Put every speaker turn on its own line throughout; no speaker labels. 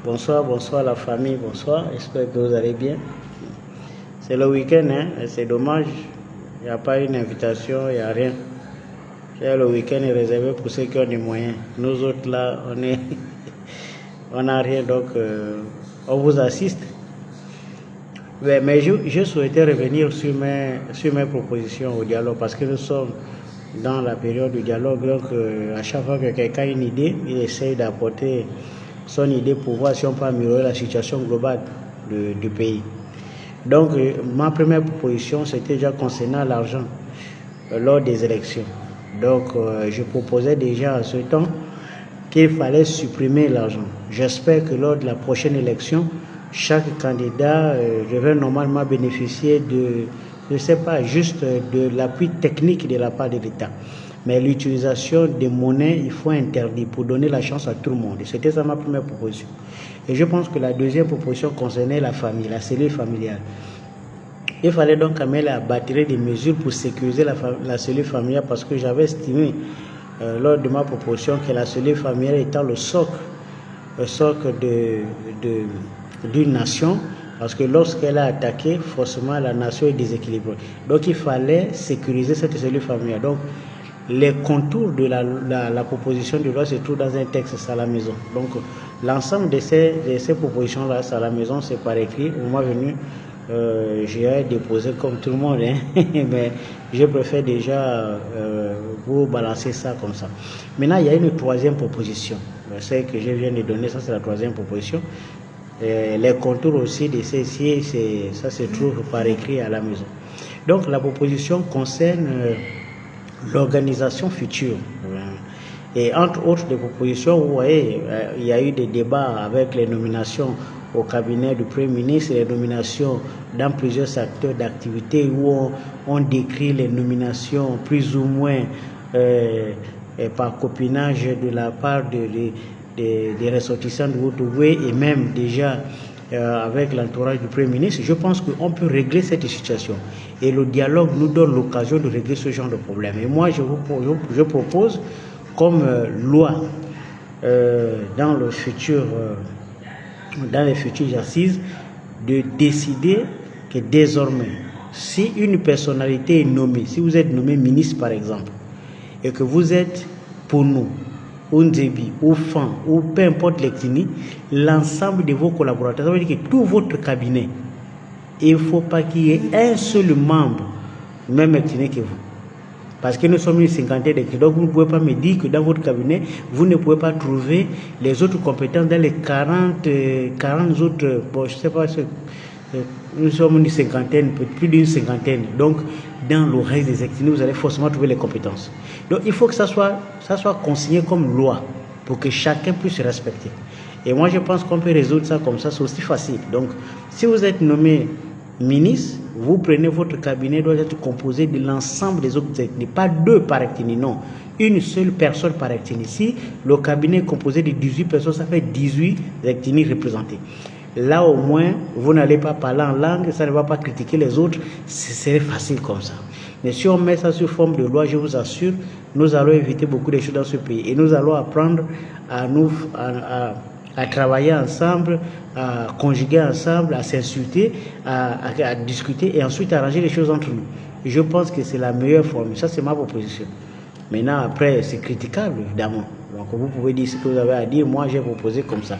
Bonsoir, bonsoir la famille, bonsoir. J'espère que vous allez bien. C'est le week-end, hein? C'est dommage. Il n'y a pas une invitation, il n'y a rien. Le week-end est réservé pour ceux qui ont des moyens. Nous autres là, on n'a rien, donc on vous assiste. Ouais, mais je souhaitais revenir sur mes propositions au dialogue parce que nous sommes dans la période du dialogue. Donc à chaque fois que quelqu'un a une idée, il essaye d'apporter son idée pour voir si on peut améliorer la situation globale du pays. Donc ma première proposition, c'était déjà concernant l'argent lors des élections. Donc je proposais déjà à ce temps qu'il fallait supprimer l'argent. J'espère que lors de la prochaine élection, chaque candidat devrait normalement bénéficier de, je ne sais pas, juste de l'appui technique de la part de l'État. Mais l'utilisation des monnaies, il faut interdire pour donner la chance à tout le monde. C'était ça ma première proposition. Et je pense que la deuxième proposition concernait la famille, la cellule familiale. Il fallait donc amener à battre des mesures pour sécuriser la cellule familiale parce que j'avais estimé lors de ma proposition que la cellule familiale étant le socle d'une nation, parce que lorsqu'elle a attaqué, forcément la nation est déséquilibrée. Donc il fallait sécuriser cette cellule familiale. Donc les contours de la proposition de loi se trouvent dans un texte à la maison. Donc l'ensemble de ces propositions-là à la maison, c'est par écrit. Au mois venu, j'ai déposé comme tout le monde, hein, mais je préfère déjà vous balancer ça comme ça. Maintenant, il y a une troisième proposition. Celle que je viens de donner, ça c'est la troisième proposition. Les contours aussi de ceci, ça se trouve par écrit à la maison. Donc la proposition concerne l'organisation future. Et entre autres des propositions, vous voyez, il y a eu des débats avec les nominations au cabinet du Premier ministre, les nominations dans plusieurs secteurs d'activité où on décrit les nominations plus ou moins par copinage de la part des ressortissants de Haute-Ogooué et même déjà avec l'entourage du Premier ministre. Je pense qu'on peut régler cette situation. Et le dialogue nous donne l'occasion de régler ce genre de problème. Et moi, je propose comme loi dans les futures assises de décider que désormais, si une personnalité est nommée, si vous êtes nommé ministre par exemple, et que vous êtes pour nous, ou Ndébi, ou Fan, ou peu importe l'ethnie, l'ensemble de vos collaborateurs, ça veut dire que tout votre cabinet, il ne faut pas qu'il y ait un seul membre, même ethnie que vous. Parce que nous sommes une cinquantaine d'écrits. Donc vous ne pouvez pas me dire que dans votre cabinet, vous ne pouvez pas trouver les autres compétences dans les 40 autres. Bon, je ne sais pas, nous sommes une cinquantaine, plus d'une cinquantaine. Donc dans le reste des ethnies, vous allez forcément trouver les compétences. Donc il faut que ça soit consigné comme loi pour que chacun puisse se respecter. Et moi je pense qu'on peut résoudre ça comme ça, c'est aussi facile. Donc si vous êtes nommé ministre, vous prenez votre cabinet, doit être composé de l'ensemble des autres ethnies, pas deux par ethnie, non, une seule personne par ethnie. Si le cabinet est composé de 18 personnes, ça fait 18 ethnies représentées. Là au moins, vous n'allez pas parler en langue, ça ne va pas critiquer les autres, c'est facile comme ça. Mais si on met ça sous forme de loi, je vous assure, nous allons éviter beaucoup de choses dans ce pays et nous allons apprendre à travailler ensemble, à conjuguer ensemble, à s'insulter, à discuter et ensuite arranger les choses entre nous. Je pense que c'est la meilleure forme. Ça, c'est ma proposition. Maintenant, après, c'est critiquable, évidemment. Donc, vous pouvez dire ce que vous avez à dire. Moi, j'ai proposé comme ça.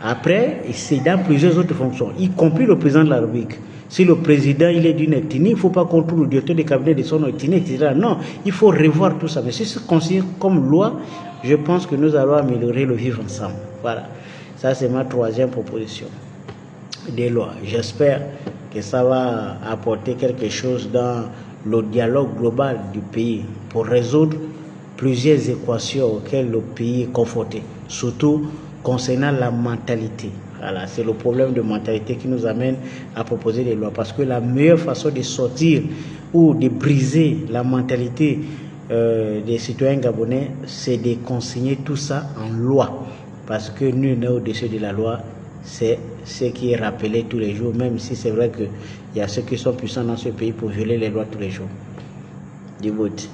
Après, c'est dans plusieurs autres fonctions, y compris le président de la République. Si le président il est d'une ethnie, il ne faut pas qu'on trouve le directeur des cabinets de son ethnie, etc. Non, il faut revoir tout ça. Mais si c'est considéré comme loi, je pense que nous allons améliorer le vivre ensemble. Voilà. Ça, c'est ma troisième proposition des lois. J'espère que ça va apporter quelque chose dans le dialogue global du pays pour résoudre plusieurs équations auxquelles le pays est confronté, surtout concernant la mentalité. Voilà, c'est le problème de mentalité qui nous amène à proposer des lois. Parce que la meilleure façon de sortir ou de briser la mentalité des citoyens gabonais, c'est de consigner tout ça en loi. Parce que nul n'est au-dessus de la loi, c'est ce qui est rappelé tous les jours, même si c'est vrai qu'il y a ceux qui sont puissants dans ce pays pour violer les lois tous les jours. Du vote.